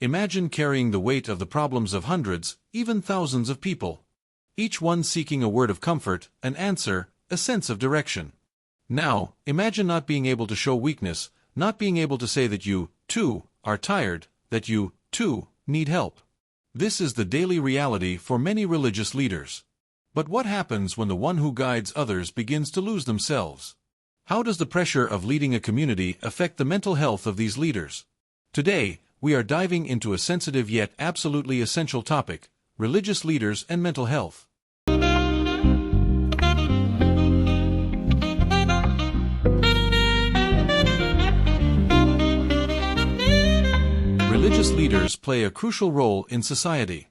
Imagine carrying the weight of the problems of hundreds, even thousands of people. Each one seeking a word of comfort, an answer, a sense of direction. Now, imagine not being able to show weakness, not being able to say that you, too, are tired, that you, too, need help. This is the daily reality for many religious leaders. But what happens when the one who guides others begins to lose themselves? How does the pressure of leading a community affect the mental health of these leaders? Today, we are diving into a sensitive yet absolutely essential topic: religious leaders and mental health. Religious leaders play a crucial role in society.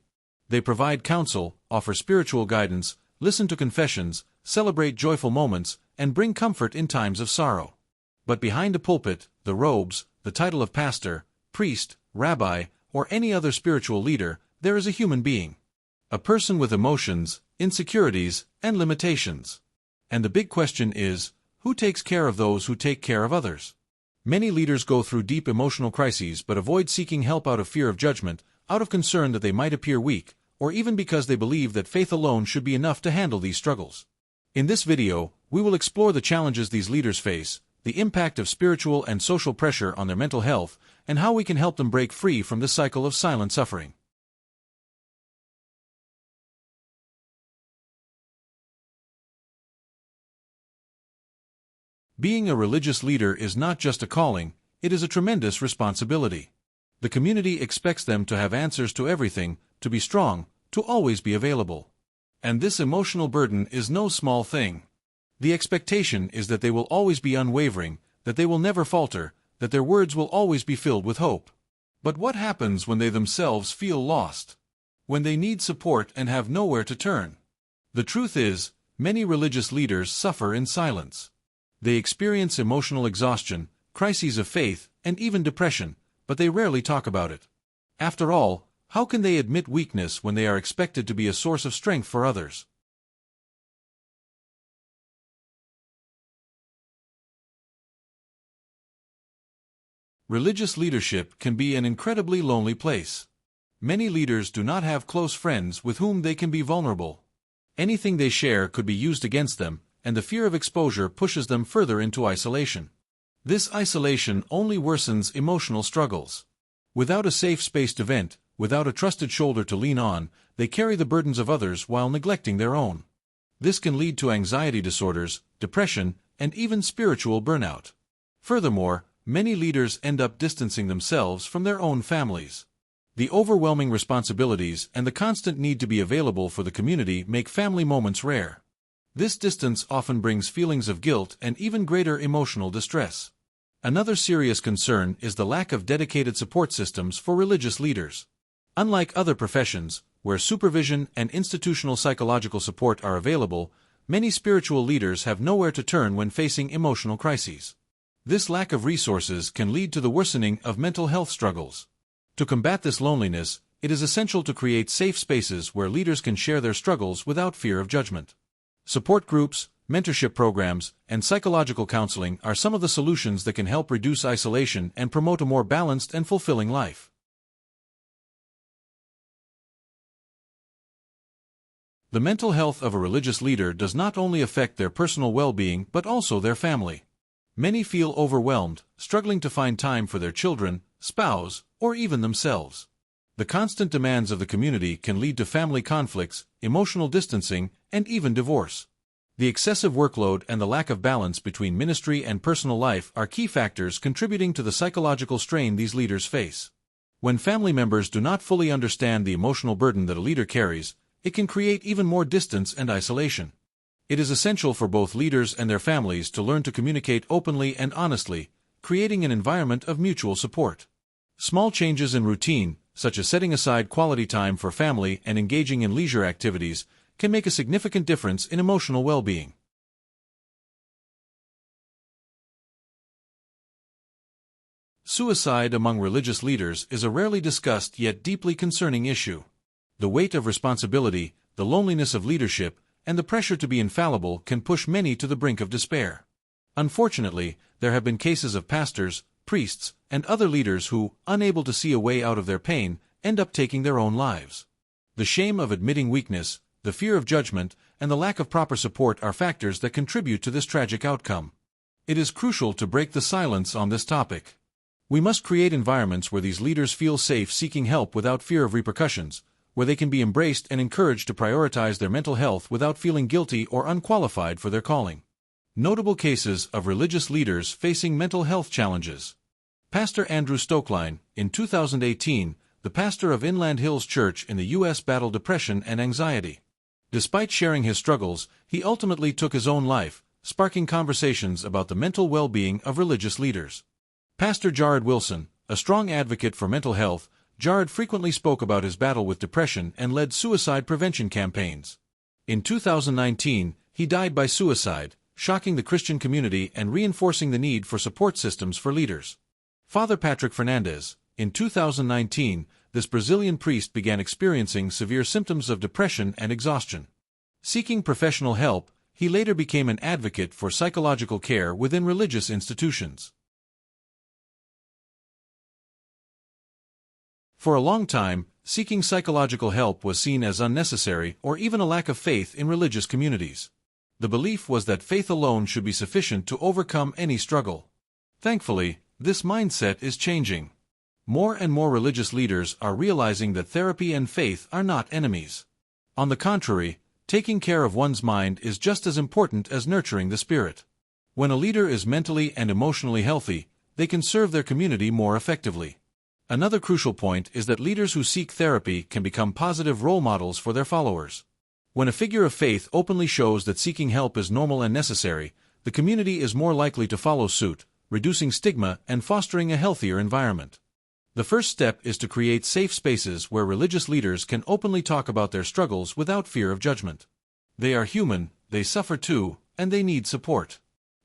They provide counsel, offer spiritual guidance, listen to confessions, celebrate joyful moments, and bring comfort in times of sorrow. But behind the pulpit, the robes, the title of pastor, priest, rabbi, or any other spiritual leader, there is a human being. A person with emotions, insecurities, and limitations. And the big question is, who takes care of those who take care of others? Many leaders go through deep emotional crises but avoid seeking help out of fear of judgment, out of concern that they might appear weak, or even because they believe that faith alone should be enough to handle these struggles. In this video, we will explore the challenges these leaders face, the impact of spiritual and social pressure on their mental health, and how we can help them break free from this cycle of silent suffering. Being a religious leader is not just a calling, it is a tremendous responsibility. The community expects them to have answers to everything, to be strong, to always be available. And this emotional burden is no small thing. The expectation is that they will always be unwavering, that they will never falter, that their words will always be filled with hope. But what happens when they themselves feel lost? When they need support and have nowhere to turn? The truth is, many religious leaders suffer in silence. They experience emotional exhaustion, crises of faith, and even depression, but they rarely talk about it. After all, how can they admit weakness when they are expected to be a source of strength for others? Religious leadership can be an incredibly lonely place. Many leaders do not have close friends with whom they can be vulnerable. Anything they share could be used against them, and the fear of exposure pushes them further into isolation. This isolation only worsens emotional struggles. Without a safe space to vent, without a trusted shoulder to lean on, they carry the burdens of others while neglecting their own. This can lead to anxiety disorders, depression, and even spiritual burnout. Furthermore, many leaders end up distancing themselves from their own families. The overwhelming responsibilities and the constant need to be available for the community make family moments rare. This distance often brings feelings of guilt and even greater emotional distress. Another serious concern is the lack of dedicated support systems for religious leaders. Unlike other professions, where supervision and institutional psychological support are available, many spiritual leaders have nowhere to turn when facing emotional crises. This lack of resources can lead to the worsening of mental health struggles. To combat this loneliness, it is essential to create safe spaces where leaders can share their struggles without fear of judgment. Support groups, mentorship programs, and psychological counseling are some of the solutions that can help reduce isolation and promote a more balanced and fulfilling life. The mental health of a religious leader does not only affect their personal well-being but also their family. Many feel overwhelmed, struggling to find time for their children, spouse, or even themselves. The constant demands of the community can lead to family conflicts, emotional distancing, and even divorce. The excessive workload and the lack of balance between ministry and personal life are key factors contributing to the psychological strain these leaders face. When family members do not fully understand the emotional burden that a leader carries, it can create even more distance and isolation. It is essential for both leaders and their families to learn to communicate openly and honestly, creating an environment of mutual support. Small changes in routine, such as setting aside quality time for family and engaging in leisure activities, can make a significant difference in emotional well-being. Suicide among religious leaders is a rarely discussed yet deeply concerning issue. The weight of responsibility, the loneliness of leadership, and the pressure to be infallible can push many to the brink of despair. Unfortunately, there have been cases of pastors, priests, and other leaders who, unable to see a way out of their pain, end up taking their own lives. The shame of admitting weakness, the fear of judgment, and the lack of proper support are factors that contribute to this tragic outcome. It is crucial to break the silence on this topic. We must create environments where these leaders feel safe seeking help without fear of repercussions, where they can be embraced and encouraged to prioritize their mental health without feeling guilty or unqualified for their calling. Notable cases of religious leaders facing mental health challenges. Pastor Andrew Stokeline, in 2018, the pastor of Inland Hills Church in the U.S. battled depression and anxiety. Despite sharing his struggles, he ultimately took his own life, sparking conversations about the mental well-being of religious leaders. Pastor Jared Wilson, a strong advocate for mental health, Jared frequently spoke about his battle with depression and led suicide prevention campaigns. In 2019, he died by suicide, shocking the Christian community and reinforcing the need for support systems for leaders. Father Patrick Fernandez, in 2019, this Brazilian priest began experiencing severe symptoms of depression and exhaustion. Seeking professional help, he later became an advocate for psychological care within religious institutions. For a long time, seeking psychological help was seen as unnecessary or even a lack of faith in religious communities. The belief was that faith alone should be sufficient to overcome any struggle. Thankfully, this mindset is changing. More and more religious leaders are realizing that therapy and faith are not enemies. On the contrary, taking care of one's mind is just as important as nurturing the spirit. When a leader is mentally and emotionally healthy, they can serve their community more effectively. Another crucial point is that leaders who seek therapy can become positive role models for their followers. When a figure of faith openly shows that seeking help is normal and necessary, the community is more likely to follow suit, reducing stigma and fostering a healthier environment. The first step is to create safe spaces where religious leaders can openly talk about their struggles without fear of judgment. They are human, they suffer too, and they need support.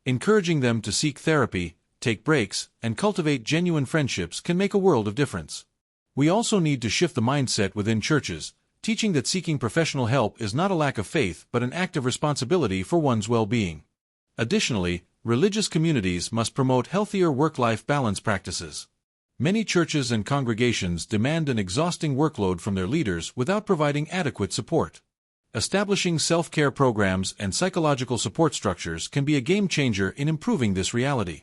Encouraging them to seek therapy, take breaks, and cultivate genuine friendships can make a world of difference. We also need to shift the mindset within churches, teaching that seeking professional help is not a lack of faith but an act of responsibility for one's well-being. Additionally, religious communities must promote healthier work-life balance practices. Many churches and congregations demand an exhausting workload from their leaders without providing adequate support. Establishing self-care programs and psychological support structures can be a game-changer in improving this reality.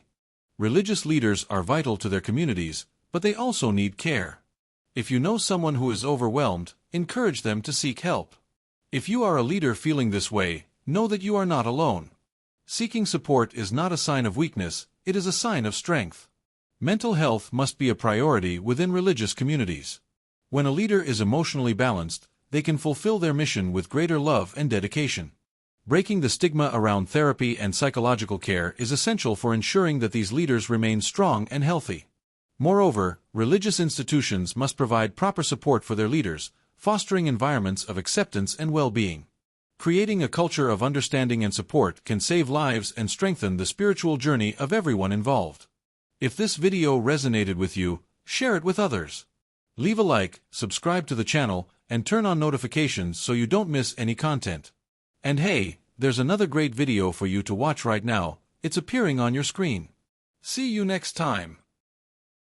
Religious leaders are vital to their communities, but they also need care. If you know someone who is overwhelmed, encourage them to seek help. If you are a leader feeling this way, know that you are not alone. Seeking support is not a sign of weakness, it is a sign of strength. Mental health must be a priority within religious communities. When a leader is emotionally balanced, they can fulfill their mission with greater love and dedication. Breaking the stigma around therapy and psychological care is essential for ensuring that these leaders remain strong and healthy. Moreover, religious institutions must provide proper support for their leaders, fostering environments of acceptance and well-being. Creating a culture of understanding and support can save lives and strengthen the spiritual journey of everyone involved. If this video resonated with you, share it with others. Leave a like, subscribe to the channel, and turn on notifications so you don't miss any content. And hey, there's another great video for you to watch right now, it's appearing on your screen. See you next time.